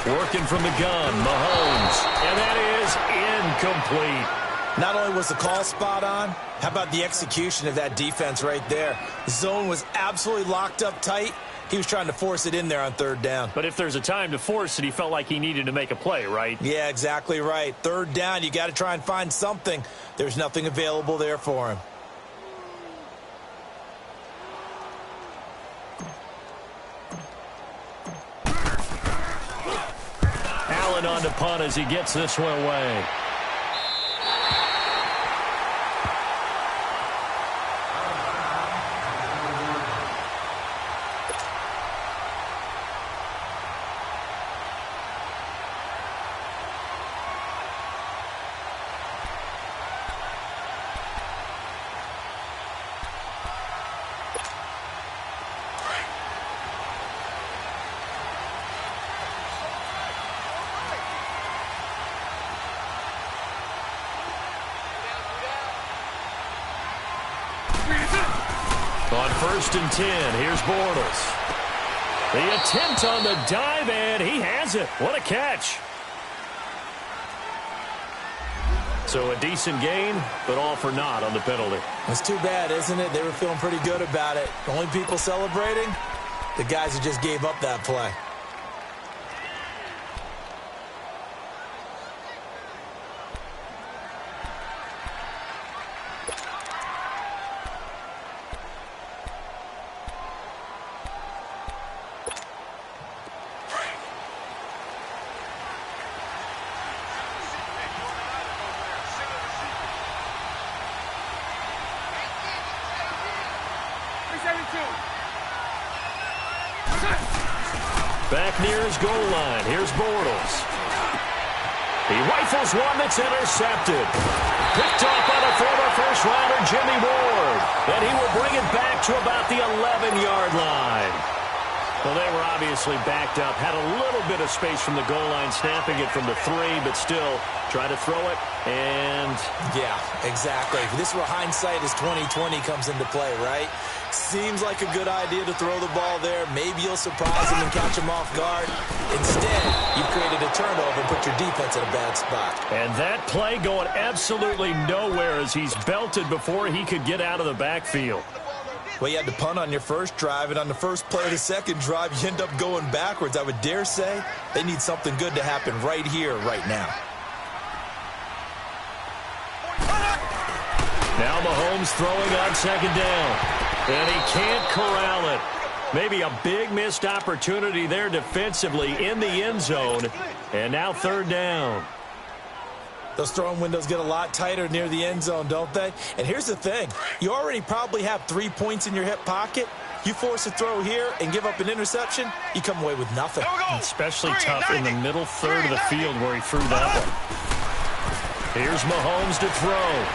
Working from the gun, Mahomes. And that is incomplete. Not only was the call spot on, how about the execution of that defense right there? The zone was absolutely locked up tight. He was trying to force it in there on third down. But if there's a time to force it, he felt like he needed to make a play, right? Yeah, exactly right. Third down, you got to try and find something. There's nothing available there for him. Allen on to punt as he gets this one away. On 1st and 10, here's Bortles. The attempt on the dive, and he has it. What a catch. So a decent gain, but all for naught on the penalty. It's too bad, isn't it? They were feeling pretty good about it. The only people celebrating, the guys who just gave up that play. Back near his goal line. Here's Bortles. He rifles one that's intercepted. Picked off by the former first-rounder Jimmy Ward. And he will bring it back to about the 11-yard line. Well, they were obviously backed up. Had a little bit of space from the goal line, snapping it from the 3, but still try to throw it. And yeah, exactly. This is where hindsight is 20/20 comes into play, right? Seems like a good idea to throw the ball there. Maybe you'll surprise him and catch him off guard. Instead, you've created a turnover and put your defense in a bad spot. And that play going absolutely nowhere as he's belted before he could get out of the backfield. Well, you had to punt on your first drive, and on the first play of the second drive, you end up going backwards. I would dare say they need something good to happen right here, right now. Now Mahomes throwing on 2nd down. And he can't corral it. Maybe a big missed opportunity there defensively in the end zone. And now 3rd down. Those throwing windows get a lot tighter near the end zone, don't they? And here's the thing. You already probably have 3 points in your hip pocket. You force a throw here and give up an interception, you come away with nothing. Especially tough in the middle third of the field where he threw that one. Here's Mahomes to throw.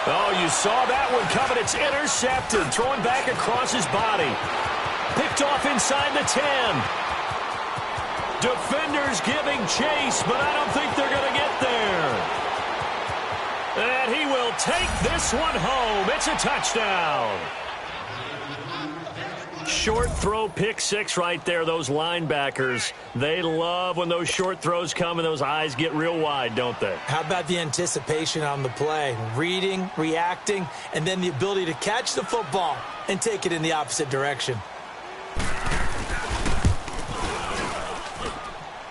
Oh, you saw that one coming. It's intercepted. Throwing back across his body. Picked off inside the 10. Defenders giving chase, but I don't think they're going to get there. And he will take this one home. It's a touchdown. Short throw, pick 6 right there. Those linebackers, they love when those short throws come and those eyes get real wide, don't they? How about the anticipation on the play? Reading, reacting, and then the ability to catch the football and take it in the opposite direction.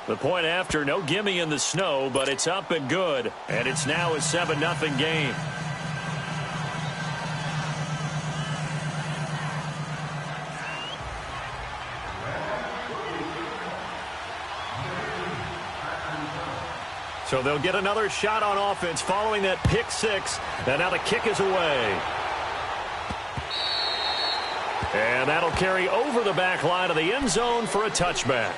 The point after, no gimme in the snow, but it's up and good. And it's now a 7-0 game. So they'll get another shot on offense following that pick 6. And now the kick is away. And that'll carry over the back line of the end zone for a touchback.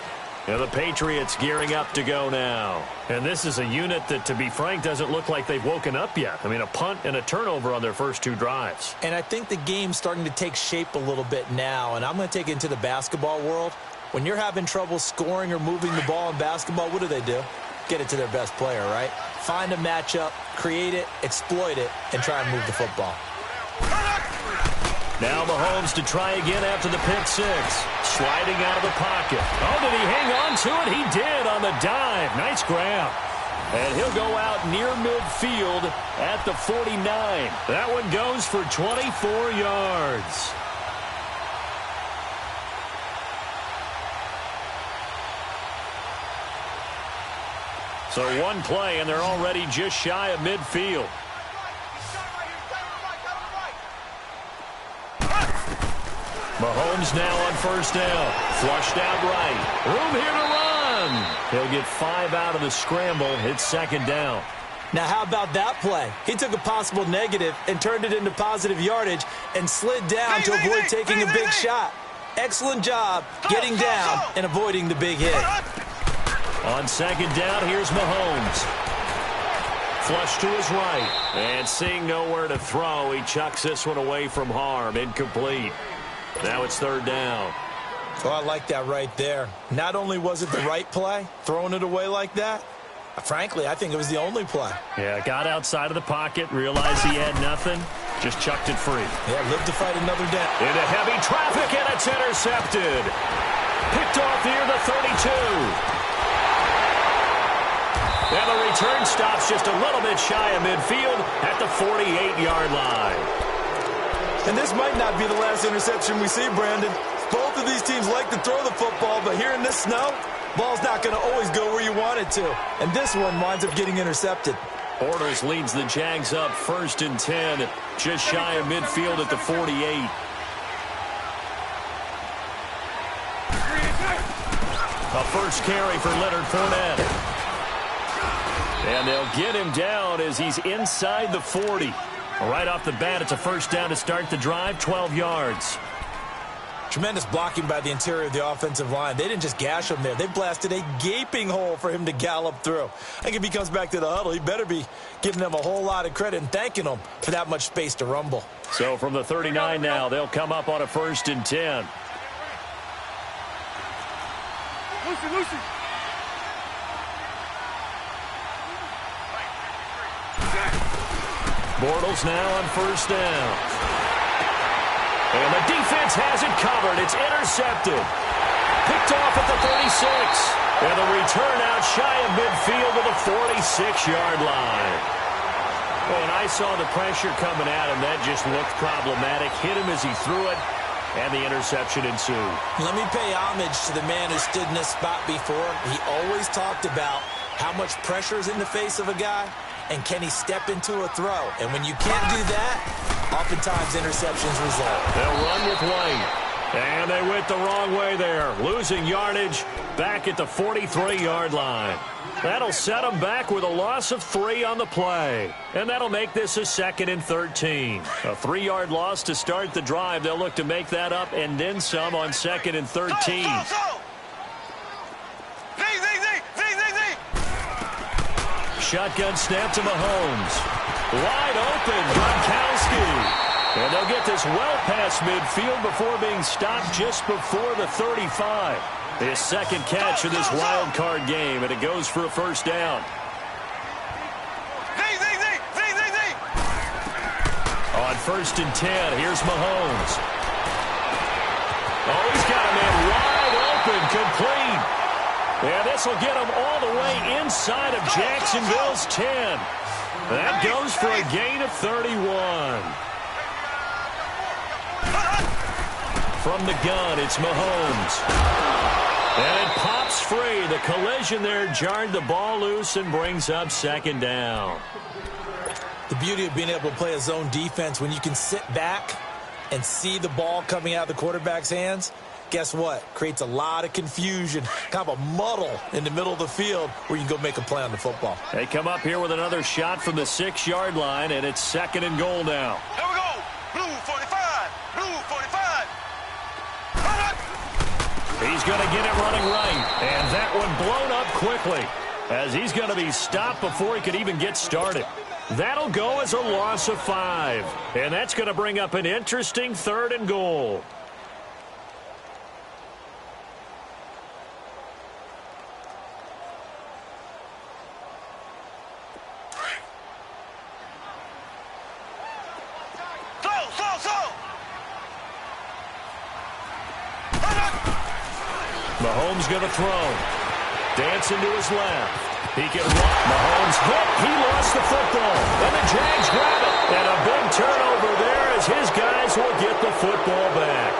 And the Patriots gearing up to go now. And this is a unit that, to be frank, doesn't look like they've woken up yet. I mean, a punt and a turnover on their first 2 drives. And I think the game's starting to take shape a little bit now. And I'm going to take it into the basketball world. When you're having trouble scoring or moving the ball in basketball, what do? Get it to their best player, right? Find a matchup, create it, exploit it, and try and move the football. Now Mahomes to try again after the pick 6. sliding out of the pocket. Oh, did he hang on to it? He did on the dive. Nice grab. And he'll go out near midfield at the 49. That one goes for 24 yards. So one play, and they're already just shy of midfield. Mahomes now on first down. Flushed out right. Room here to run. He'll get 5 out of the scramble. It's second down. Now, how about that play? He took a possible negative and turned it into positive yardage and slid down to avoid taking a big shot. Excellent job getting down and avoiding the big hit. On second down, here's Mahomes. Flush to his right. And seeing nowhere to throw, he chucks this one away from harm. Incomplete. Now it's third down. Oh, I like that right there. Not only was it the right play, throwing it away like that, frankly, I think it was the only play. Yeah, got outside of the pocket, realized he had nothing, just chucked it free. Yeah, lived to fight another day. Into heavy traffic, and it's intercepted. Picked off near the 32. And the return stops just a little bit shy of midfield at the 48-yard line. And this might not be the last interception we see, Brandon. Both of these teams like to throw the football, but here in this snow, ball's not going to always go where you want it to. And this one winds up getting intercepted. Bortles leads the Jags up 1st and 10, just shy of midfield at the 48. A first carry for Leonard Fournette. And they'll get him down as he's inside the 40. Right off the bat, it's a first down to start the drive, 12 yards. Tremendous blocking by the interior of the offensive line. They didn't just gash him there. They blasted a gaping hole for him to gallop through. I think if he comes back to the huddle, he better be giving them a whole lot of credit and thanking them for that much space to rumble. So from the 39 now, they'll come up on a 1st and 10. Lucy. Bortles now on first down. And the defense has it covered. It's intercepted. Picked off at the 36. And the return out shy of midfield to the 46-yard line. Well, and I saw the pressure coming at him. That just looked problematic. Hit him as he threw it, and the interception ensued. Let me pay homage to the man who stood in this spot before. He always talked about how much pressure is in the face of a guy, and can he step into a throw? And when you can't do that, oftentimes interceptions result. They'll run with White. And they went the wrong way there. Losing yardage back at the 43-yard line. That'll set them back with a loss of 3 on the play. And that'll make this a 2nd and 13. A 3-yard loss to start the drive. They'll look to make that up and then some on 2nd and 13. Shotgun snap to Mahomes. Wide open, Gronkowski. And they'll get this well past midfield before being stopped just before the 35. His second catch of this wild card game, and it goes for a first down. On 1st and 10, here's Mahomes. Oh, he's got a man wide open, complete. And this will get him all the way inside of Jacksonville's 10. That goes for a gain of 31. From the gun, it's Mahomes. And it pops free. The collision there jarred the ball loose and brings up 2nd down. The beauty of being able to play a zone defense, when you can sit back and see the ball coming out of the quarterback's hands, guess what? Creates a lot of confusion, kind of a muddle in the middle of the field where you can go make a play on the football. They come up here with another shot from the 6-yard line, and it's 2nd and goal now. Here we go. Blue 45. Blue 45. He's going to get it running right. And that one blown up quickly as he's going to be stopped before he could even get started. That'll go as a loss of 5. And that's going to bring up an interesting 3rd and goal. Mahomes going to throw. Dancing to his left. He can run. Mahomes hit. He lost the football. And the Jags grab it. And a big turnover there as his guys will get the football back.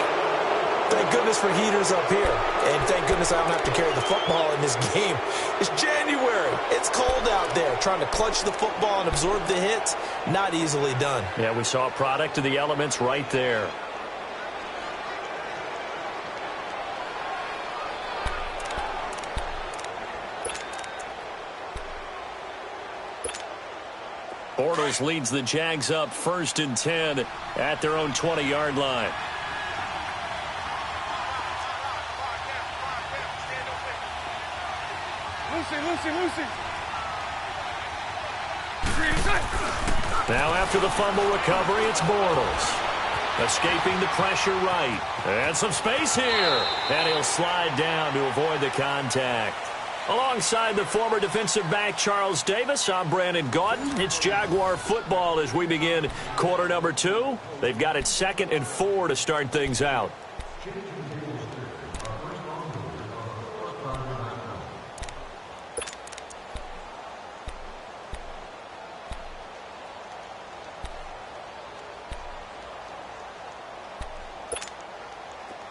Thank goodness for heaters up here. And thank goodness I don't have to carry the football in this game. It's January. It's cold out there. Trying to clutch the football and absorb the hits, not easily done. Yeah, we saw a product of the elements right there. Bortles leads the Jags up 1st and 10 at their own 20-yard line. Lucy. Now after the fumble recovery, it's Bortles. Escaping the pressure right. And some space here. And he'll slide down to avoid the contact. Alongside the former defensive back Charles Davis, I'm Brandon Gaudin. It's Jaguar football as we begin quarter number 2. They've got it 2nd and 4 to start things out.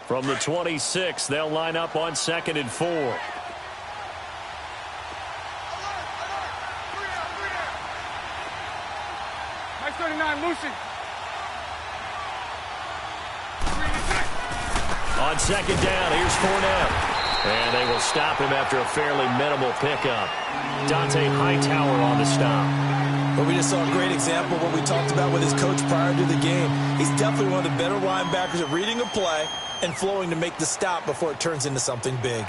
From the 26, they'll line up on 2nd and 4. Mike 39, Lucy. On 2nd down, here's Fournette. And they will stop him after a fairly minimal pickup. Dante Hightower on the stop. But we just saw a great example of what we talked about with his coach prior to the game. He's definitely one of the better linebackers at reading a play and flowing to make the stop before it turns into something big.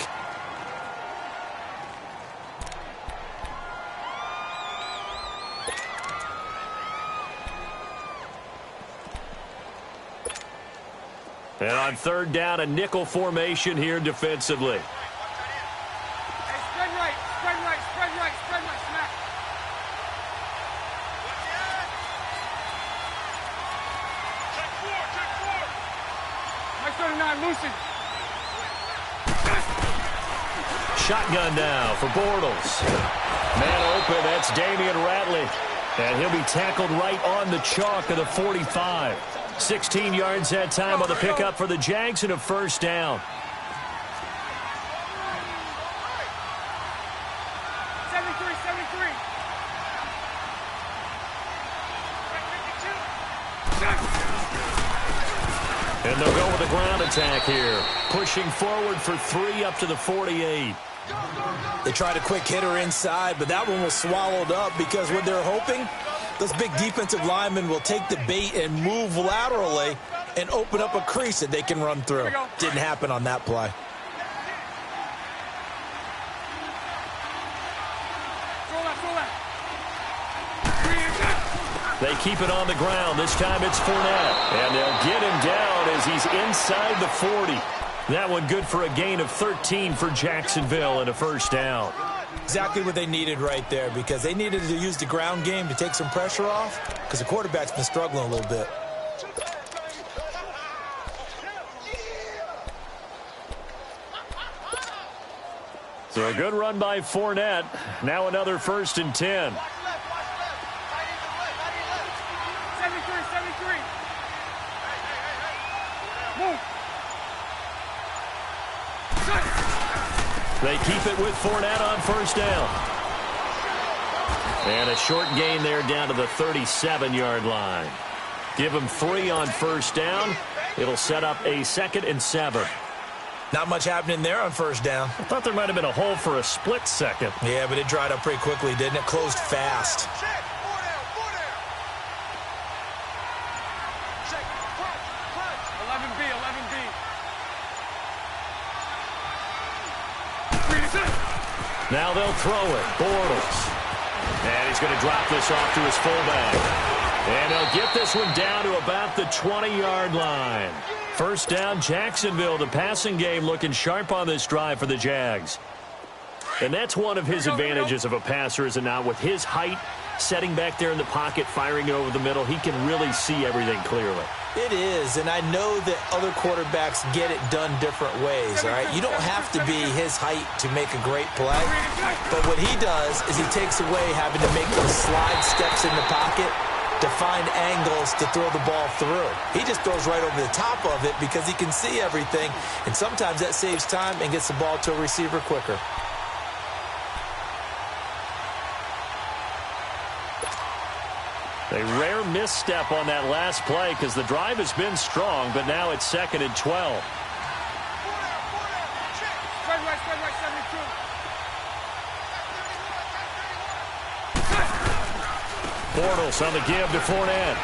And on 3rd down, a nickel formation here defensively. Hey, spread right, smack. Mike 39, Lucy. Shotgun now for Bortles. Man open, that's Damian Ratley. And he'll be tackled right on the chalk of the 45. 16 yards that time on the pickup for the Jags and a 1st down. 73. And they'll go with a ground attack here. Pushing forward for 3 up to the 48. They tried a quick hitter inside, but that one was swallowed up because what they're hoping, those big defensive linemen will take the bait and move laterally and open up a crease that they can run through. Didn't happen on that play. They keep it on the ground. This time it's Fournette. And they'll get him down as he's inside the 40. That one good for a gain of 13 for Jacksonville and a 1st down. Exactly what they needed right there because they needed to use the ground game to take some pressure off because the quarterback's been struggling a little bit. So a good run by Fournette. Now another 1st and 10. 73. Move. They keep it with Fournette on 1st down. And a short gain there down to the 37-yard line. Give him 3 on 1st down. It'll set up a 2nd and 7. Not much happening there on 1st down. I thought there might have been a hole for a split second. Yeah, but it dried up pretty quickly, didn't it? Closed fast. Check. 11B. Now they'll throw it. Bortles. And he's going to drop this off to his fullback. And he'll get this one down to about the 20-yard line. 1st down, Jacksonville. The passing game looking sharp on this drive for the Jags. And that's one of his advantages of a passer, is it not? With his height setting back there in the pocket, firing it over the middle. He can really see everything clearly. It is, and I know that other quarterbacks get it done different ways, all right? You don't have to be his height to make a great play, but what he does is he takes away having to make those slide steps in the pocket to find angles to throw the ball through. He just throws right over the top of it because he can see everything, and sometimes that saves time and gets the ball to a receiver quicker. A rare misstep on that last play because the drive has been strong, but now it's 2nd and 12. Spread right, 72. Bortles on the give to Fournette.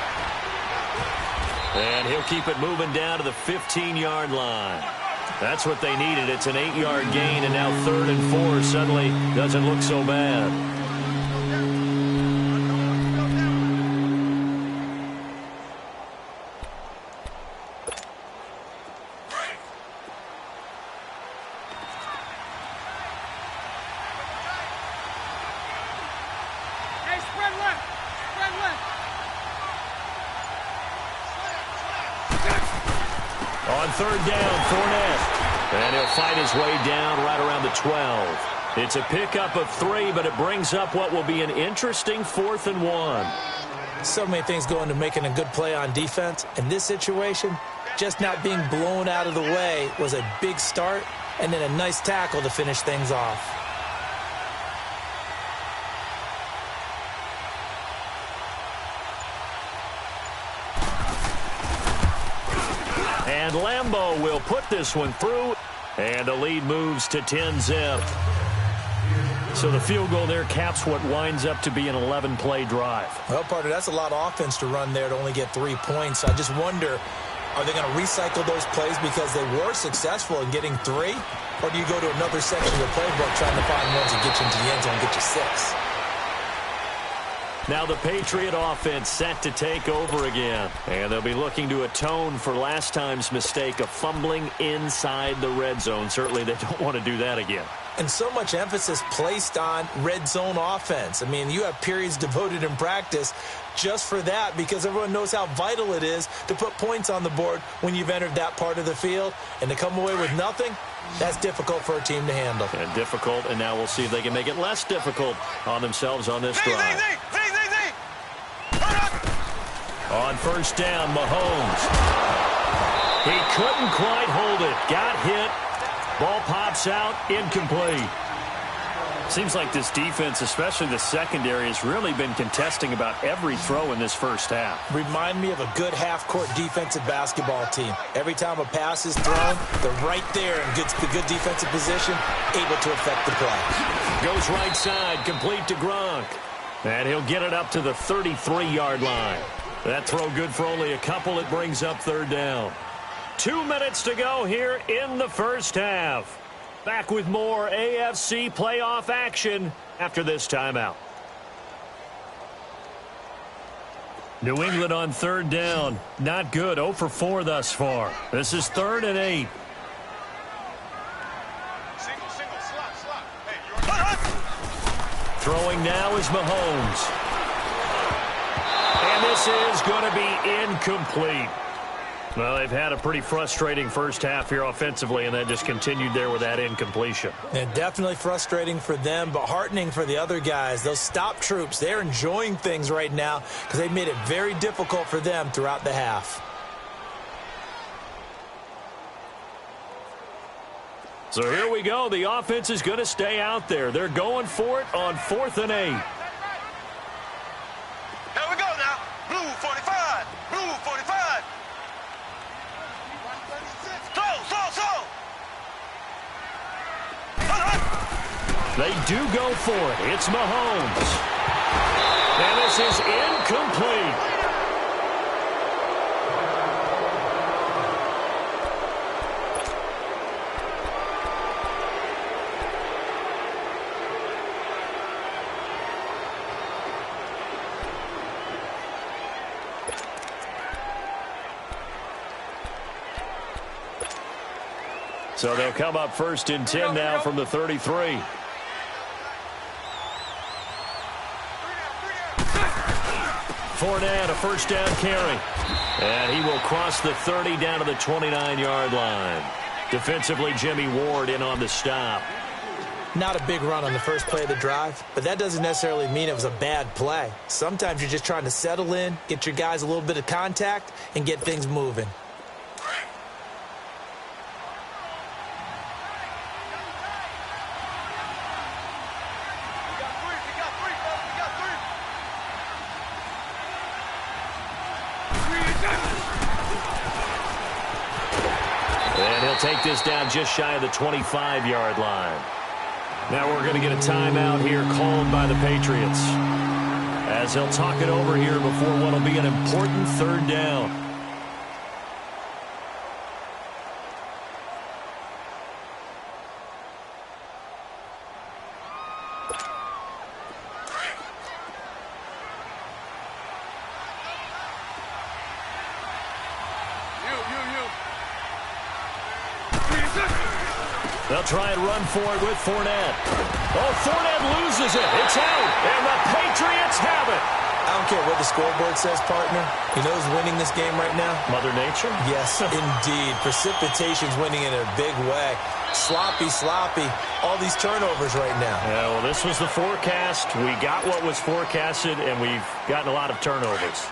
And he'll keep it moving down to the 15-yard line. That's what they needed. It's an 8-yard gain, and now 3rd and 4 suddenly doesn't look so bad. On 3rd down, Fournette. And he'll fight his way down right around the 12. It's a pickup of 3, but it brings up what will be an interesting 4th and 1. So many things go into making a good play on defense. In this situation, just not being blown out of the way was a big start, and then a nice tackle to finish things off. And Lambeau will put this one through, and the lead moves to 10-zip. So the field goal there caps what winds up to be an 11-play drive. Well, partner, that's a lot of offense to run there to only get 3 points. I just wonder, are they going to recycle those plays because they were successful in getting 3? Or do you go to another section of the playbook trying to find ones that get you into the end zone and get you 6? Now the Patriot offense set to take over again. And they'll be looking to atone for last time's mistake of fumbling inside the red zone. Certainly they don't want to do that again. And so much emphasis placed on red zone offense. I mean, you have periods devoted in practice just for that because everyone knows how vital it is to put points on the board when you've entered that part of the field. And to come away with nothing, that's difficult for a team to handle. And difficult, and now we'll see if they can make it less difficult on themselves on this drive. On 1st down, Mahomes. He couldn't quite hold it. Got hit. Ball pops out. Incomplete. Seems like this defense, especially the secondary, has really been contesting about every throw in this first half. Remind me of a good half-court defensive basketball team. Every time a pass is thrown, they're right there in good defensive position, able to affect the play. Goes right side, complete to Gronk. And he'll get it up to the 33-yard line. That throw good for only a couple. It brings up 3rd down. 2 minutes to go here in the first half. Back with more AFC playoff action after this timeout. New England on 3rd down. Not good. 0 for 4 thus far. This is 3rd and 8. Throwing now is Mahomes. And this is going to be incomplete. Well, they've had a pretty frustrating first half here offensively, and that just continued there with that incompletion. And definitely frustrating for them, but heartening for the other guys. Those stop troops, they're enjoying things right now because they've made it very difficult for them throughout the half. So here we go. The offense is going to stay out there. They're going for it on 4th and 8. Here we go now. Blue 45. Blue 45. Slow. They do go for it. It's Mahomes. And this is incomplete. So they'll come up 1st and 10 now from the 33. Fournette, a first down carry. And he will cross the 30 down to the 29-yard line. Defensively, Jimmy Ward in on the stop. Not a big run on the first play of the drive, but that doesn't necessarily mean it was a bad play. Sometimes you're just trying to settle in, get your guys a little bit of contact, and get things moving. And he'll take this down just shy of the 25-yard line. Now we're going to get a timeout here called by the Patriots, as they'll talk it over here before what will be an important third down. They'll try and run for it with Fournette. Oh, Fournette loses it. It's out, and the Patriots have it. I don't care what the scoreboard says, partner. You know who's winning this game right now? Mother Nature? Yes, indeed. Precipitation's winning in a big way. Sloppy. All these turnovers right now. Yeah, well, this was the forecast. We got what was forecasted, and we've gotten a lot of turnovers.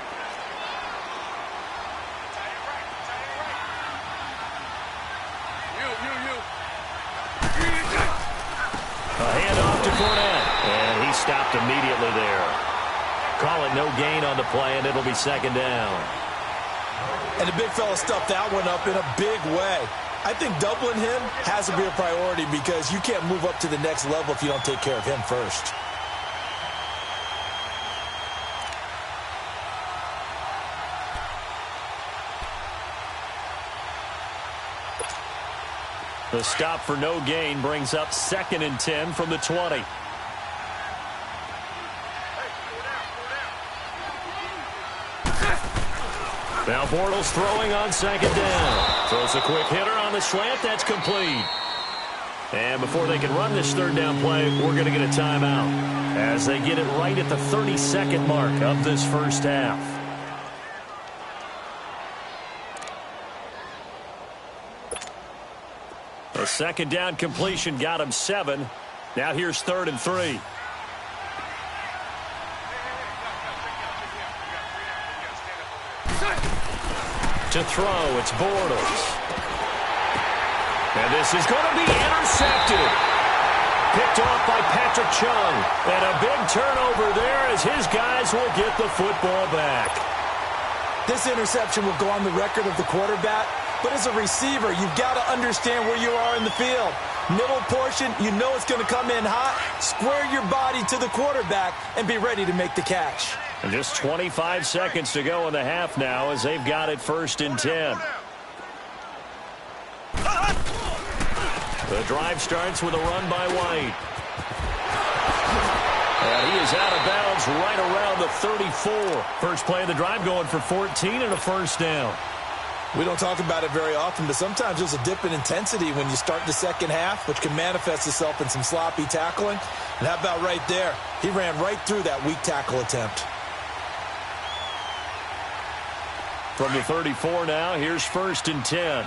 And he stopped immediately there. Call it no gain on the play, and it'll be second down. And the big fella stuffed that one up in a big way. I think doubling him has to be a priority because you can't move up to the next level if you don't take care of him first. The stop for no gain brings up 2nd and 10 from the 20. Now Bortles throwing on 2nd down. Throws a quick hitter on the slant. That's complete. And before they can run this third down play, we're going to get a timeout as they get it right at the 32nd mark of this first half. A 2nd down completion got him 7. Now here's 3rd and 3. To throw, it's Bortles. And this is going to be intercepted. Picked off by Patrick Chung. And a big turnover there as his guys will get the football back. This interception will go on the record of the quarterback, but as a receiver, you've got to understand where you are in the field. Middle portion, you know it's going to come in hot. Square your body to the quarterback and be ready to make the catch. And just 25 seconds to go in the half now as they've got it 1st and 10. The drive starts with a run by White. And he is out of bounds right around the 34. First play of the drive going for 14 and a first down. We don't talk about it very often, but sometimes there's a dip in intensity when you start the second half, which can manifest itself in some sloppy tackling. And how about right there? He ran right through that weak tackle attempt. From the 34 now, here's 1st and 10.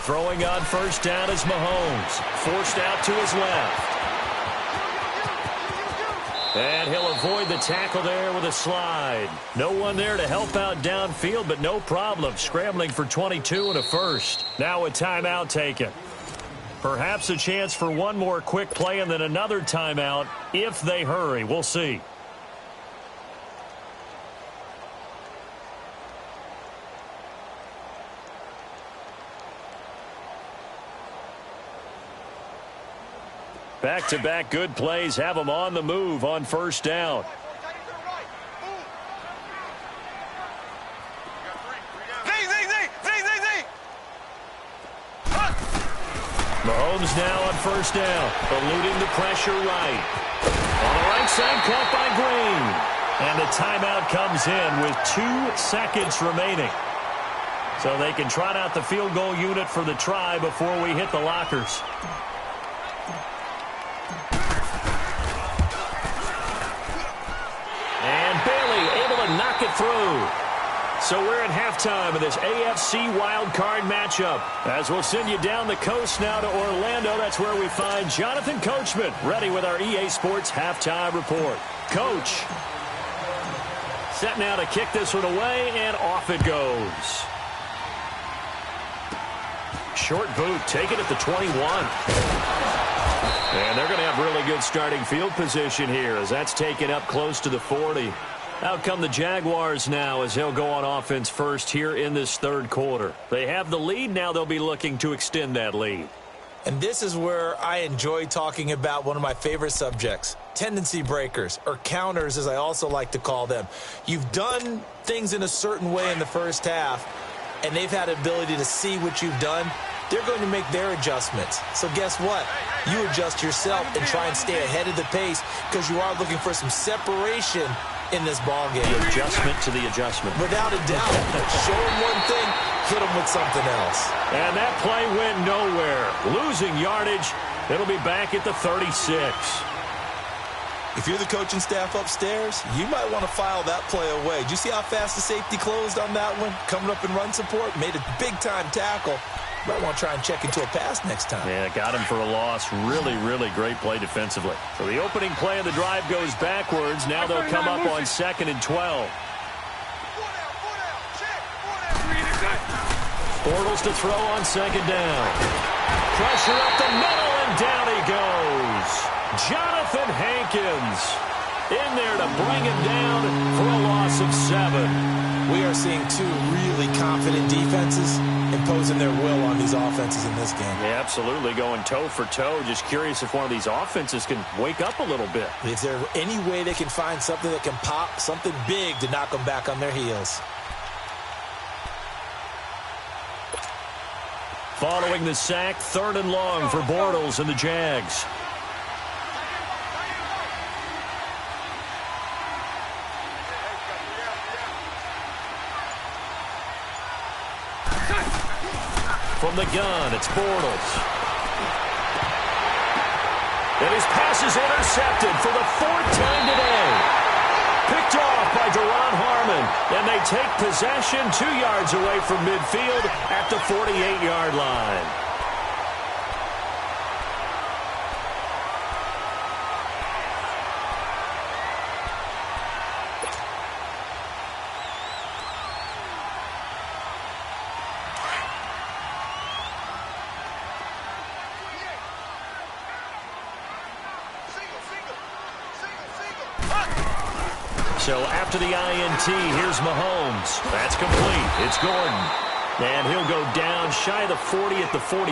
Throwing on 1st down is Mahomes. Forced out to his left. And he'll avoid the tackle there with a slide. No one there to help out downfield, but no problem. Scrambling for 22 and a first. Now a timeout taken. Perhaps a chance for one more quick play and then another timeout if they hurry. We'll see. Back-to-back good plays have them on the move on 1st down. Mahomes now on 1st down, eluding the pressure right. On the right side, caught by Green. And the timeout comes in with 2 seconds remaining. So they can trot out the field goal unit for the try before we hit the lockers. And Bailey able to knock it through. So we're at halftime of this AFC wildcard matchup. As we'll send you down the coast now to Orlando, that's where we find Jonathan Coachman, ready with our EA Sports halftime report. Coach, set now to kick this one away, and off it goes. Short boot, take it at the 21. And they're going to have really good starting field position here as that's taken up close to the 40. Out come the Jaguars now as they'll go on offense first here in this third quarter. They have the lead. Now they'll be looking to extend that lead. And this is where I enjoy talking about one of my favorite subjects, tendency breakers, or counters as I also like to call them. You've done things in a certain way in the first half, and they've had ability to see what you've done. They're going to make their adjustments. So guess what? You adjust yourself and try and stay ahead of the pace because you are looking for some separation in this ball game. The adjustment to the adjustment. Without a doubt. Show them one thing, hit them with something else. And that play went nowhere. Losing yardage. It'll be back at the 36. If you're the coaching staff upstairs, you might want to file that play away. Did you see how fast the safety closed on that one? Coming up in run support, made a big-time tackle. Might want to try and check into a pass next time. Yeah, got him for a loss. Really, really great play defensively. So the opening play of the drive goes backwards. Now they'll come up on 2nd and 12. Bortles to throw on 2nd down. Pressure up the middle, and down he goes. Jonathan Hankins in there to bring him down for a loss of 7. We are seeing two really confident defenses imposing their will on these offenses in this game. Yeah, absolutely, going toe for toe. Just curious if one of these offenses can wake up a little bit. Is there any way they can find something that can pop, something big to knock them back on their heels? Following the sack, 3rd and long for Bortles and the Jags. From the gun, it's Bortles. And his pass is intercepted for the 4th time today. Picked off by Deron Harmon. And they take possession 2 yards away from midfield at the 48-yard line. So after the INT, here's Mahomes. That's complete. It's Gordon. And he'll go down shy of the 40 at the 41.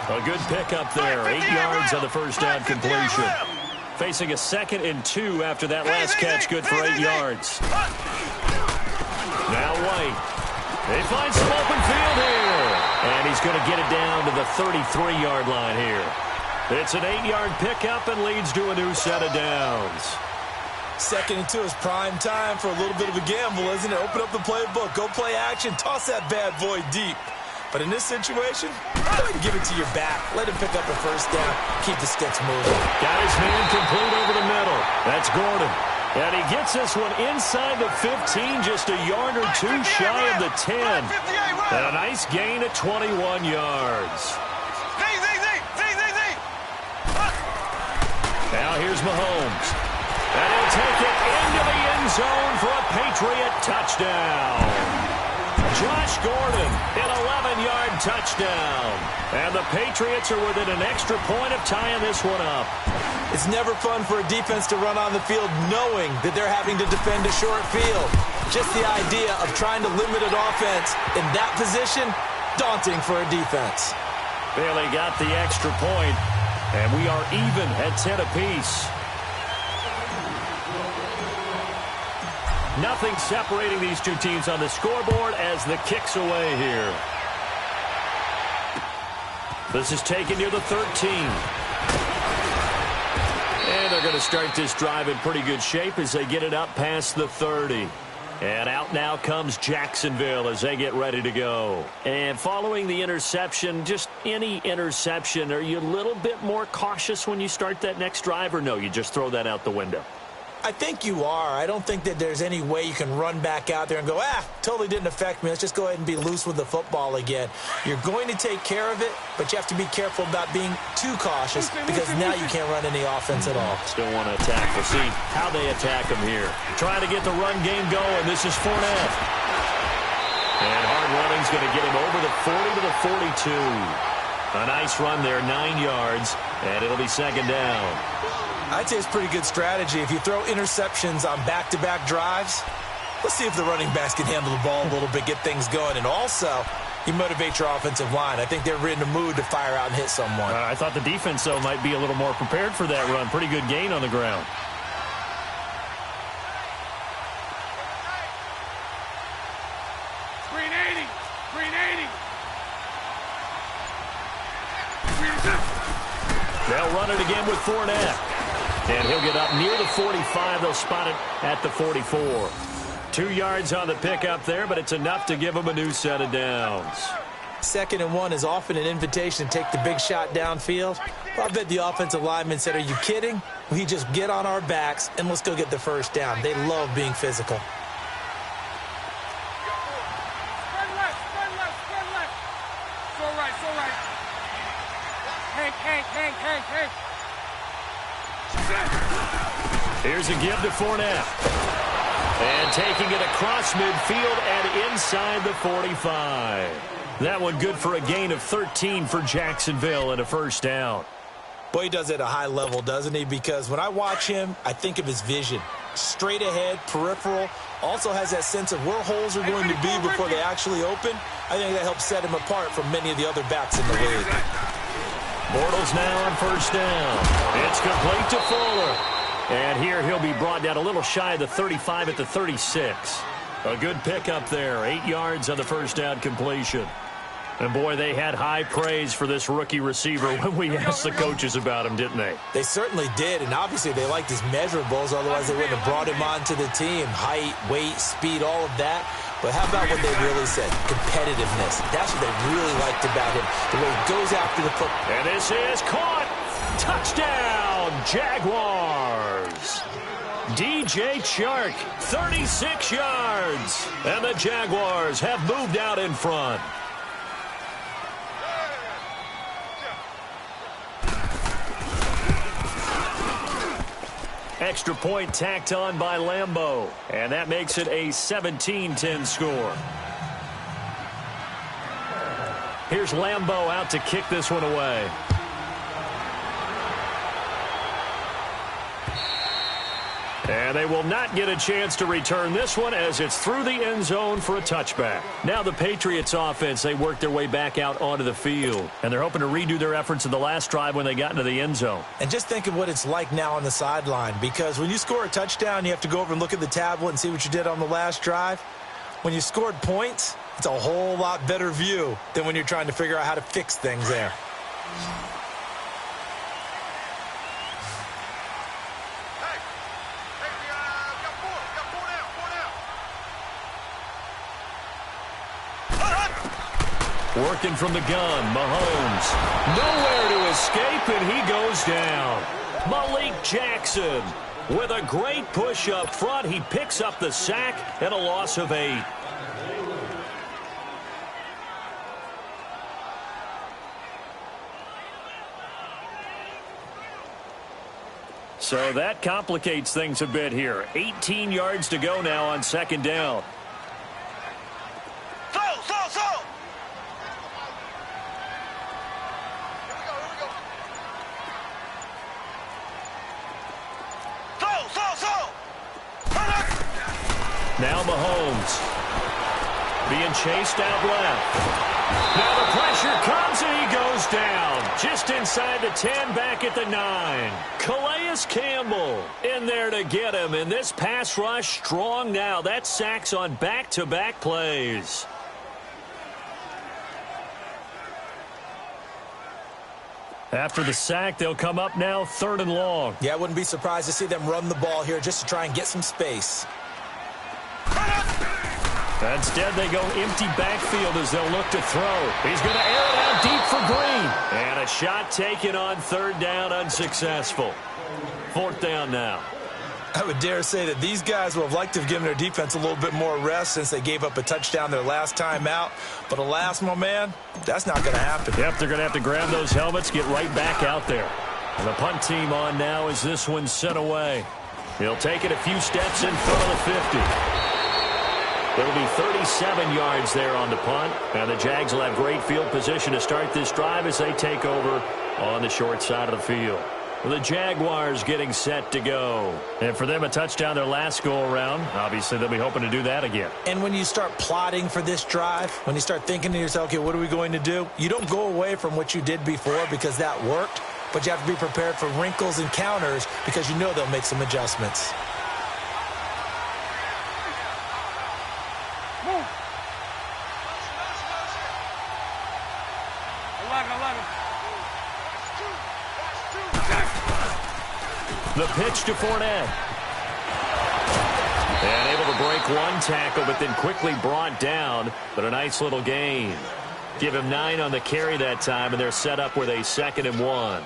A good pickup there. 8 yards on the first down completion. Facing a 2nd and 2 after that last catch. Good for 8 yards. Now White. They find some open field here. And he's going to get it down to the 33-yard line here. It's an 8-yard pickup and leads to a new set of downs. 2nd and 2 is prime time for a little bit of a gamble, isn't it? Open up the playbook, go play action, toss that bad boy deep. But in this situation, go ahead and give it to your back. Let him pick up a first down, keep the sticks moving. Got his man complete over the middle. That's Gordon. And he gets this one inside the 15, just a yard or 2 shy of the 10. And a nice gain at 21 yards. Now here's Mahomes. And he'll take it into the end zone for a Patriot touchdown. Josh Gordon, an 11-yard touchdown. And the Patriots are within an extra point of tying this one up. It's never fun for a defense to run on the field knowing that they're having to defend a short field. Just the idea of trying to limit an offense in that position, daunting for a defense. Bailey got the extra point, and we are even at 10 apiece. Nothing separating these two teams on the scoreboard as the kick's away here. This is taken near the 13. And they're going to start this drive in pretty good shape as they get it up past the 30. And out now comes Jacksonville as they get ready to go. And following the interception, just any interception, are you a little bit more cautious when you start that next drive, or no, you just throw that out the window? I think you are. I don't think that there's any way you can run back out there and go, totally didn't affect me. Let's just go ahead and be loose with the football again. You're going to take care of it, but you have to be careful about being too cautious because now you can't run any offense at all. Still want to attack. We'll see how they attack them here. Trying to get the run game going. This is Fournette. And hard running's going to get him over the 40 to the 42. A nice run there, 9 yards, and it'll be second down. I'd say it's pretty good strategy. If you throw interceptions on back-to-back drives, let's see if the running backs can handle the ball a little bit, get things going. And also, you motivate your offensive line. I think they're in the mood to fire out and hit someone. I thought the defense, though, might be a little more prepared for that run. Pretty good gain on the ground. Green 80. Green 80. They'll run it again with Fournette. And he'll get up near the 45. They'll spot it at the 44. 2 yards on the pickup there, but it's enough to give him a new set of downs. 2nd and 1 is often an invitation to take the big shot downfield. Well, I bet the offensive lineman said, are you kidding? We just get on our backs and let's go get the first down. They love being physical. Spread left. Spread left. Spread left. So right. So right. Hank. Here's a give to Fournette. And taking it across midfield and inside the 45. That one good for a gain of 13 for Jacksonville and a first down. Boy, he does it at a high level, doesn't he? Because when I watch him, I think of his vision. Straight ahead, peripheral. Also has that sense of where holes are going to be before they actually open. I think that helps set him apart from many of the other backs in the league. Bortles now on first down. It's complete to Fuller. And here he'll be brought down a little shy of the 35 at the 36. A good pickup there. 8 yards on the first down completion. And, boy, they had high praise for this rookie receiver when we asked the coaches about him, didn't they? They certainly did, and obviously they liked his measurables. Otherwise, they wouldn't have brought him onto the team. Height, weight, speed, all of that. But how about what they really said? Competitiveness. That's what they really liked about him. The way he goes after the football. And this is caught. Touchdown, Jaguars. DJ Chark, 36 yards. And the Jaguars have moved out in front. Extra point tacked on by Lambeau. And that makes it a 17-10 score. Here's Lambeau out to kick this one away. And they will not get a chance to return this one as it's through the end zone for a touchback. Now the Patriots offense, they work their way back out onto the field. And they're hoping to redo their efforts in the last drive when they got into the end zone. And just think of what it's like now on the sideline. Because when you score a touchdown, you have to go over and look at the tablet and see what you did on the last drive. When you scored points, it's a whole lot better view than when you're trying to figure out how to fix things there. Working from the gun, Mahomes. Nowhere to escape, and he goes down. Malik Jackson with a great push up front. He picks up the sack and a loss of 8. So that complicates things a bit here. 18 yards to go now on second down. Now Mahomes being chased out left. Now the pressure comes and he goes down. Just inside the 10, back at the 9. Calais Campbell in there to get him. And this pass rush strong now. That's sacks on back-to-back plays. After the sack, they'll come up now 3rd and long. Yeah, I wouldn't be surprised to see them run the ball here just to try and get some space. Instead, they go empty backfield as they'll look to throw. He's going to air it out deep for Green. And a shot taken on third down, unsuccessful. Fourth down now. I would dare say that these guys would have liked to have given their defense a little bit more rest since they gave up a touchdown their last time out. But alas, my man, that's not going to happen. Yep, they're going to have to grab those helmets, get right back out there. And the punt team on now as this one's sent away. He'll take it a few steps in front of the 50. It'll be 37 yards there on the punt. And the Jags will have great field position to start this drive as they take over on the short side of the field. The Jaguars getting set to go. And for them, a touchdown their last go-around. Obviously, they'll be hoping to do that again. And when you start plotting for this drive, when you start thinking to yourself, okay, what are we going to do? You don't go away from what you did before because that worked. But you have to be prepared for wrinkles and counters because you know they'll make some adjustments. Move. 11. The pitch to Fournette. And able to break one tackle, but then quickly brought down. But a nice little gain. Give him 9 on the carry that time, and they're set up with a 2nd and 1.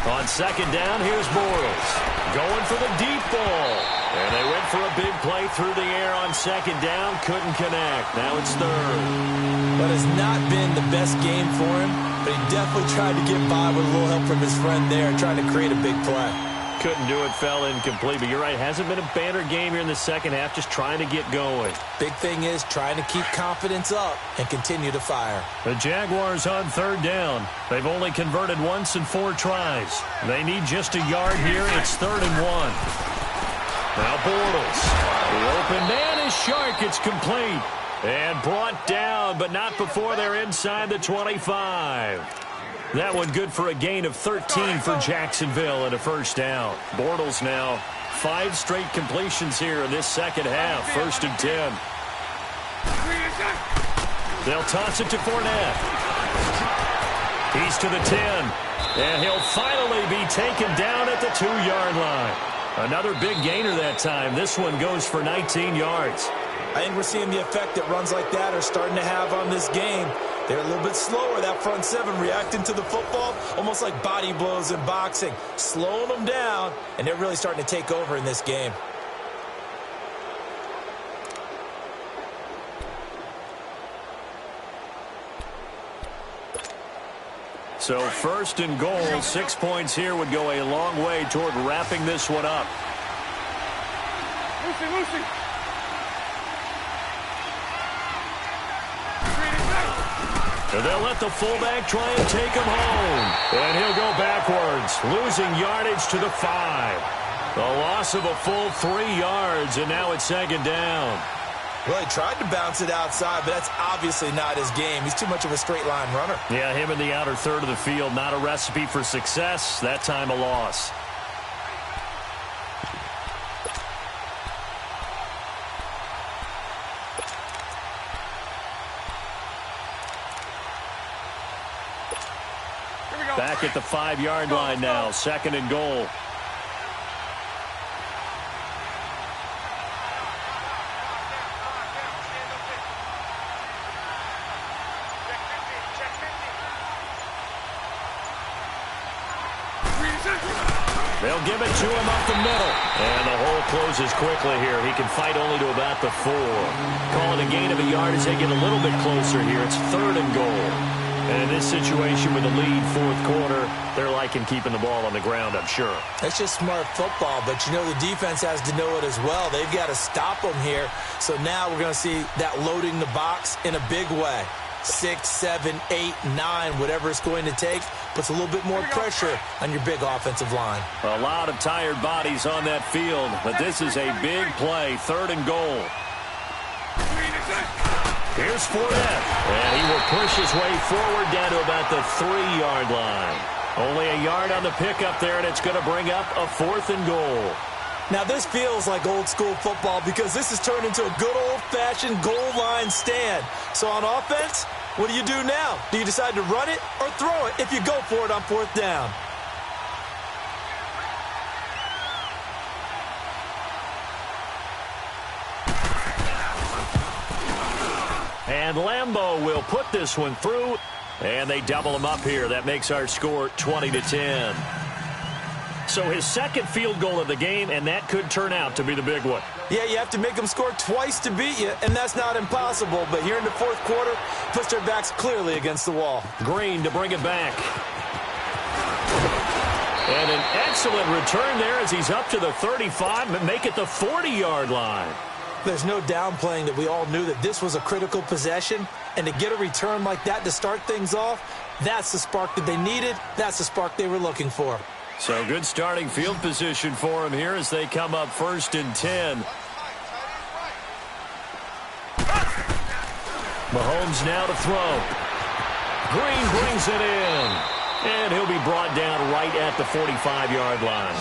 On 2nd down, here's Bortles. Going for the deep ball. And they went for a big play through the air on 2nd down. Couldn't connect. Now it's 3rd. But it's not been the best game for him. But he definitely tried to get by with a little help from his friend there, trying to create a big play. Couldn't do it, fell incomplete. But you're right, hasn't been a banner game here in the second half, just trying to get going. Big thing is trying to keep confidence up and continue to fire. The Jaguars on 3rd down. They've only converted once in 4 tries. They need just a yard here. It's 3rd and 1. Now Bortles. The open man is Shark. It's complete. And brought down, but not before they're inside the 25. That one good for a gain of 13 for Jacksonville and a 1st down. Bortles now 5 straight completions here in this second half. 1st and 10. They'll toss it to Fournette. He's to the 10. And he'll finally be taken down at the 2-yard line. Another big gainer that time. This one goes for 19 yards. I think we're seeing the effect that runs like that are starting to have on this game. They're a little bit slower, that front 7, reacting to the football, almost like body blows in boxing, slowing them down, and they're really starting to take over in this game. So 1st and goal, 6 points here would go a long way toward wrapping this one up. Lucy. And they'll let the fullback try and take him home. And he'll go backwards, losing yardage to the 5. A loss of a full 3 yards, and now it's 2nd down. Well, he tried to bounce it outside, but that's obviously not his game. He's too much of a straight-line runner. Yeah, him in the outer 3rd of the field, not a recipe for success. That time a loss. Back at the 5-yard line now, 2nd and goal. They'll give it to him up the middle. And the hole closes quickly here. He can fight only to about the 4. Call it a gain of a yard as they get a little bit closer here. It's 3rd and goal. And in this situation with the lead, 4th quarter, they're liking keeping the ball on the ground, I'm sure. That's just smart football, but you know the defense has to know it as well. They've got to stop them here. So now we're going to see that loading the box in a big way. 6, 7, 8, 9, whatever it's going to take, puts a little bit more pressure on your big offensive line. A lot of tired bodies on that field, but this is a big play, 3rd and goal. Here's Fournette, and he will push his way forward down to about the 3-yard line. Only a yard on the pickup there, and it's going to bring up a 4th and goal. Now, this feels like old-school football because this has turned into a good old-fashioned goal line stand. So on offense, what do you do now? Do you decide to run it or throw it if you go for it on 4th down? And Lambeau will put this one through, and they double him up here. That makes our score 20-10. So his second field goal of the game, and that could turn out to be the big one. Yeah, you have to make them score twice to beat you, and that's not impossible. But here in the 4th quarter, puts their backs clearly against the wall. Green to bring it back. And an excellent return there as he's up to the 35 and make it the 40-yard line. There's no downplaying that we all knew that this was a critical possession, and to get a return like that to start things off, that's the spark that they needed. That's the spark they were looking for. So good starting field position for him here as they come up 1st and 10. Mahomes now to throw. Green brings it in. And he'll be brought down right at the 45-yard line.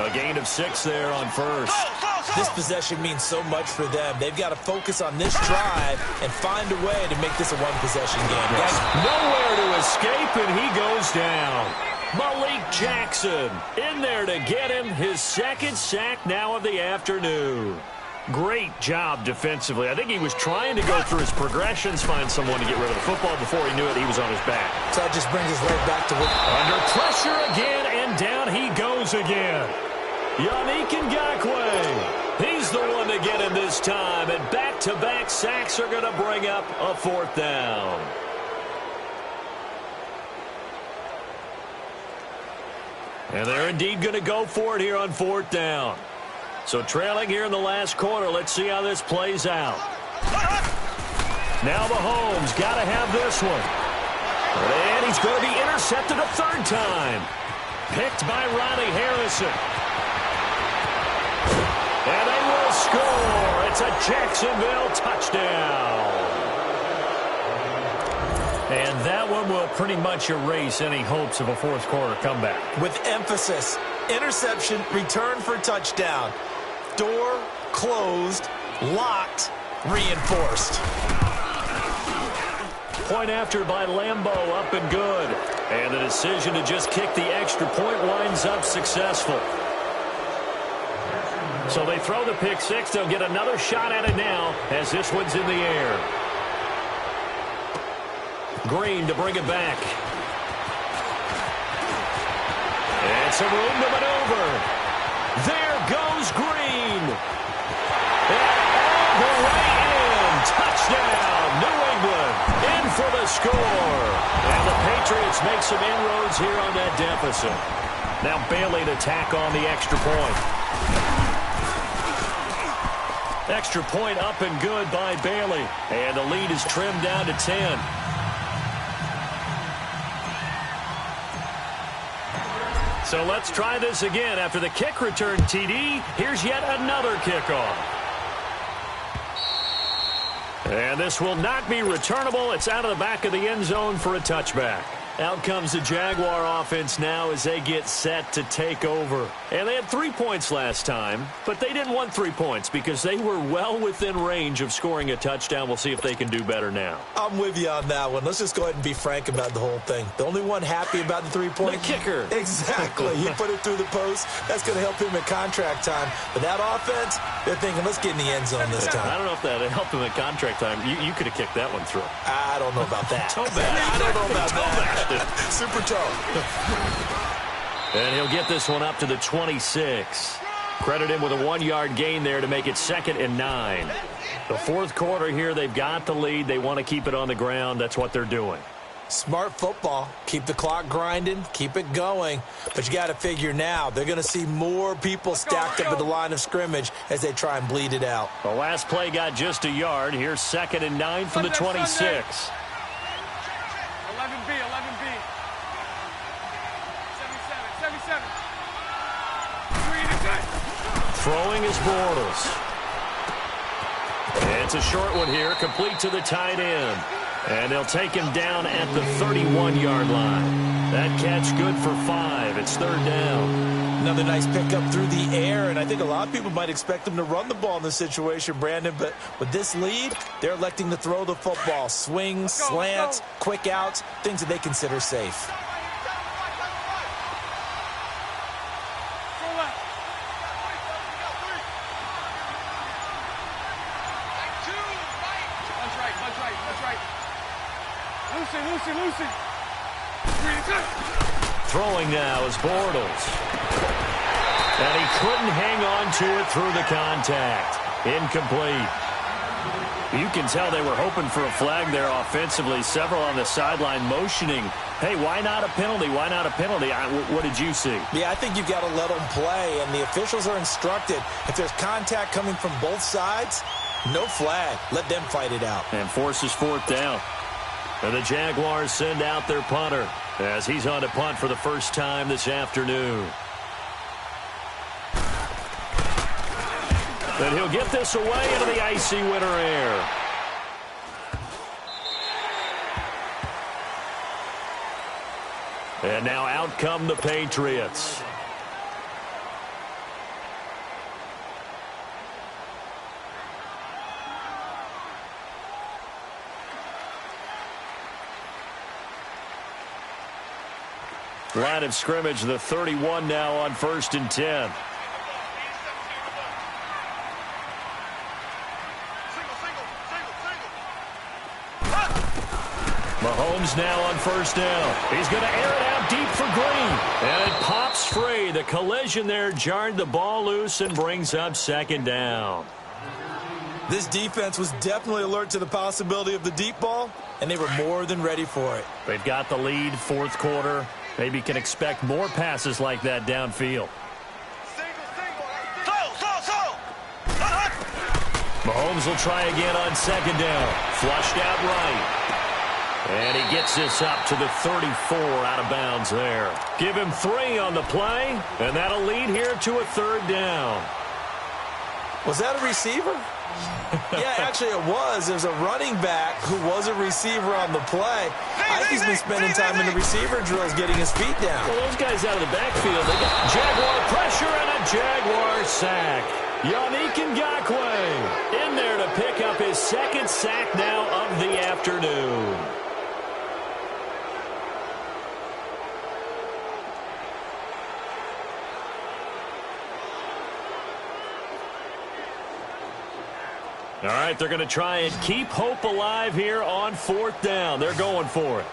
A gain of 6 there on 1st. This possession means so much for them. They've got to focus on this drive and find a way to make this a one-possession game. Yes. Nowhere to escape, and he goes down. Malik Jackson in there to get him his 2nd sack now of the afternoon. Great job defensively. I think he was trying to go through his progressions, find someone to get rid of the football. Before he knew it, he was on his back. So that just brings us right back to what... Under pressure again, and down he goes again. Yannick Ngakoue. He's the one to get him this time, and back-to-back sacks are going to bring up a 4th down. And they're indeed going to go for it here on 4th down. So trailing here in the last quarter, let's see how this plays out. Now Mahomes got to have this one. And he's going to be intercepted a 3rd time. Picked by Ronnie Harrison. And they will score. It's a Jacksonville touchdown. And that one will pretty much erase any hopes of a 4th quarter comeback. With emphasis, interception, return for touchdown. Door closed, locked, reinforced. Point after by Lambeau, up and good. And the decision to just kick the extra point winds up successful. So they throw the pick 6. They'll get another shot at it now as this one's in the air. Green to bring it back. And some room to maneuver. There goes Green. And all the way in. Touchdown, New England. In for the score. And the Patriots make some inroads here on that deficit. Now Bailey to tack on the extra point. Extra point up and good by Bailey. And the lead is trimmed down to 10. So let's try this again. After the kick return, TD, here's yet another kickoff. And this will not be returnable. It's out of the back of the end zone for a touchback. Out comes the Jaguar offense now as they get set to take over. And they had 3 points last time, but they didn't want 3 points because they were well within range of scoring a touchdown. We'll see if they can do better now. I'm with you on that one. Let's just go ahead and be frank about the whole thing. The only one happy about the 3-point... The kicker. Exactly. He put it through the post. That's going to help him at contract time. But that offense, they're thinking, let's get in the end zone this time. I don't know if that helped him at contract time. You could have kicked that one through. I don't know about that. Toe bash. I don't know about that. Super toe. And he'll get this one up to the 26. Credit him with a 1-yard gain there to make it 2nd and 9. The 4th quarter here, they've got the lead. They want to keep it on the ground. That's what they're doing. Smart football. Keep the clock grinding. Keep it going. But you got to figure now, they're going to see more people stacked up at the line of scrimmage as they try and bleed it out. The last play got just a yard. Here's 2nd and 9 from the 26. 11B, 11B. 77. Throwing is Bortles. And It's a short one here, complete to the tight end. And they'll take him down at the 31-yard line. That catch good for 5. It's third down. Another nice pickup through the air, and I think a lot of people might expect them to run the ball in this situation, Brandon, but with this lead, they're electing to throw the football. Swings, slants, quick outs, things that they consider safe. Lucy. Throwing now is Bortles. And he couldn't hang on to it through the contact. Incomplete. You can tell they were hoping for a flag there offensively. Several on the sideline motioning, hey, why not a penalty? Why not a penalty? What did you see? Yeah, I think you've got to let them play, and the officials are instructed. If there's contact coming from both sides, no flag. Let them fight it out. And forces fourth down. And the Jaguars send out their punter as he's on to punt for the first time this afternoon. And he'll get this away into the icy winter air. And now out come the Patriots. Line of scrimmage, the 31 now on 1st and 10. Mahomes now on 1st down. He's going to air it out deep for Green. And it pops free. The collision there jarred the ball loose and brings up 2nd down. This defense was definitely alert to the possibility of the deep ball, and they were more than ready for it. They've got the lead, 4th quarter. Maybe can expect more passes like that downfield. Mahomes will try again on 2nd down. Flushed out right. And he gets this up to the 34 out of bounds there. Give him 3 on the play, and that'll lead here to a 3rd down. Was that a receiver? Yeah, actually it was. There's a running back who was a receiver on the play. I think he's been spending time in the receiver drills getting his feet down. Well, those guys out of the backfield, they got Jaguar pressure and a Jaguar sack. Yannick Ngakoue in there to pick up his 2nd sack now of the afternoon. All right, they're going to try and keep hope alive here on 4th down. They're going for it.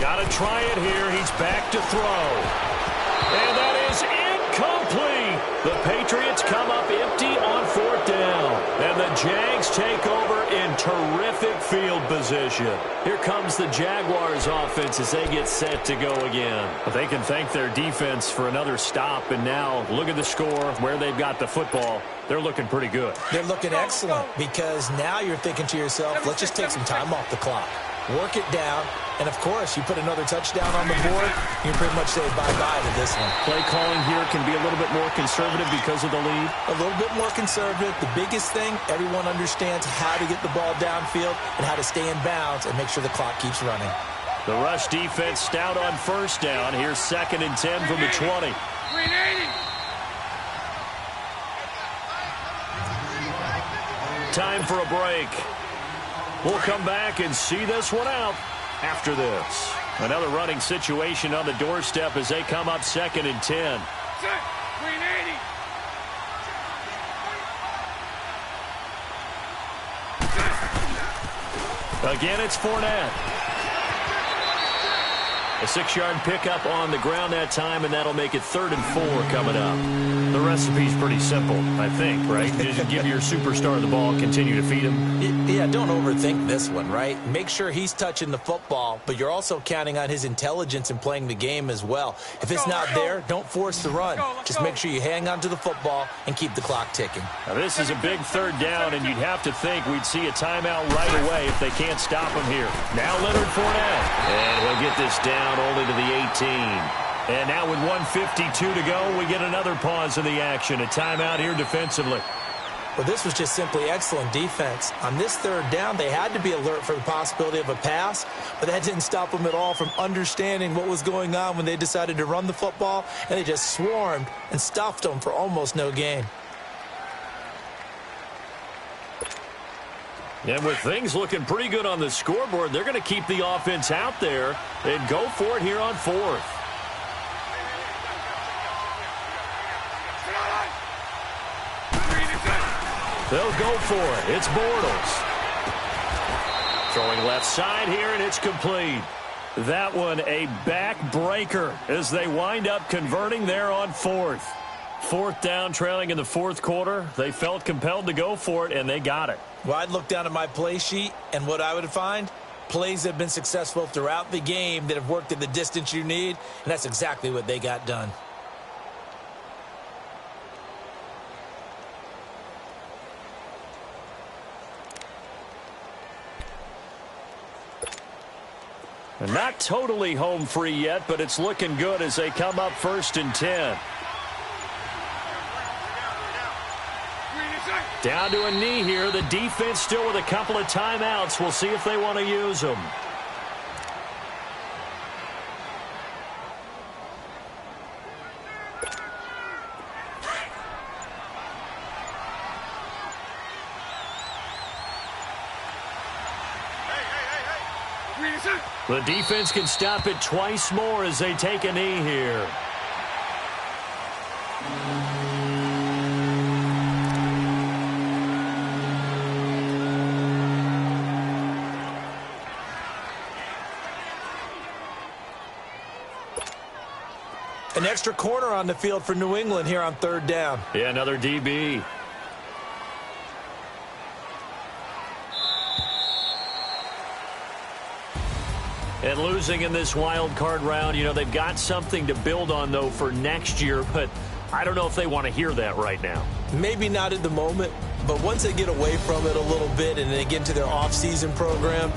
Got to try it here. He's back to throw. And that is incomplete. The Patriots come up empty on 4th down. And the Jags take over in terrific field position. Here comes the Jaguars offense as they get set to go again. But they can thank their defense for another stop. And now look at the score, where they've got the football. They're looking pretty good. They're looking excellent because now you're thinking to yourself, let's just take some time off the clock. Work it down. And, of course, you put another touchdown on the board, you pretty much say bye-bye to this one. Play calling here can be a little bit more conservative because of the lead. A little bit more conservative. The biggest thing, everyone understands how to get the ball downfield and how to stay in bounds and make sure the clock keeps running. The rush defense stout on 1st down. Here's 2nd and 10 from the 20. Time for a break. We'll come back and see this one out after this. Another running situation on the doorstep as they come up 2nd and 10. Again, it's Fournette. A 6-yard pickup on the ground that time, and that'll make it 3rd and 4 coming up. The recipe's pretty simple, I think, right? Just give your superstar the ball, continue to feed him. Yeah, don't overthink this one, right? Make sure he's touching the football, but you're also counting on his intelligence in playing the game as well. If it's not there, don't force the run. Just make sure you hang on to the football and keep the clock ticking. Now, this is a big 3rd down, and you'd have to think we'd see a timeout right away if they can't stop him here. Now Leonard Fournette, and he'll get this down only to the 18. And now with 1:52 to go, we get another pause in the action. A timeout here defensively. Well, this was just simply excellent defense. On this third down, they had to be alert for the possibility of a pass, but that didn't stop them at all from understanding what was going on when they decided to run the football, and they just swarmed and stuffed them for almost no gain. And with things looking pretty good on the scoreboard, they're going to keep the offense out there and go for it here on fourth. They'll go for it. It's Bortles. Throwing left side here, and it's complete. That one a backbreaker as they wind up converting there on fourth. Fourth down, trailing in the fourth quarter. They felt compelled to go for it, and they got it. Well, I'd look down at my play sheet, and what I would find, plays that have been successful throughout the game that have worked at the distance you need, and that's exactly what they got done. And not totally home free yet, but it's looking good as they come up 1st and 10. Down to a knee here. The defense still with a couple of timeouts. We'll see if they want to use them. The defense can stop it twice more as they take a knee here. An extra corner on the field for New England here on third down. Yeah, another DB. And losing in this wild card round, you know, they've got something to build on, though, for next year. But I don't know if they want to hear that right now. Maybe not at the moment, but once they get away from it a little bit and they get into their off-season program,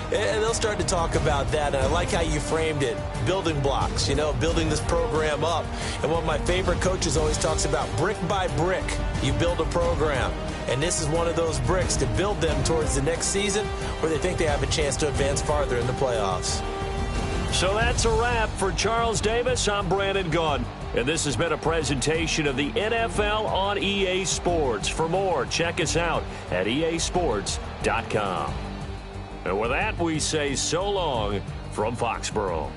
they'll start to talk about that. And I like how you framed it, building blocks, you know, building this program up. And one of my favorite coaches always talks about brick by brick, you build a program. And this is one of those bricks to build them towards the next season where they think they have a chance to advance farther in the playoffs. So that's a wrap for Charles Davis. I'm Brandon Gunn. And this has been a presentation of the NFL on EA Sports. For more, check us out at easports.com. And with that, we say so long from Foxborough.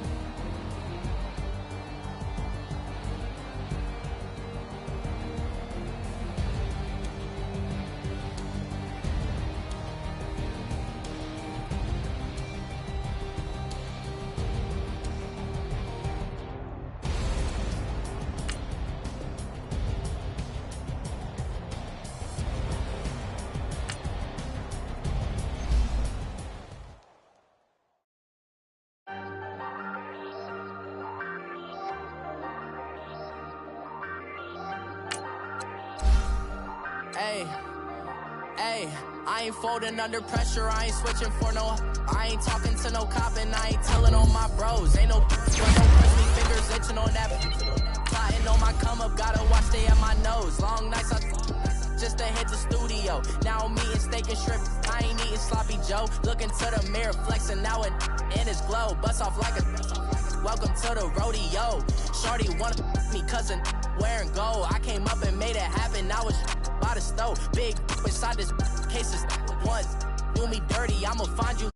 Hey, I ain't folding under pressure, I ain't switching for no. I ain't talking to no cop and I ain't telling on my bros. Ain't no don't press me, fingers itching on that. Plotting on my come up, gotta watch stay at my nose. Long nights just to hit the studio. Now I'm eating steak and shrimp, I ain't eating sloppy Joe. Looking to the mirror, flexing now it in his glow. Bust off like a welcome to the rodeo. Shorty wanna me cousin wearing gold. I came up and made it happen, I was by the stove. Big inside this case is once do me dirty, I'ma find you.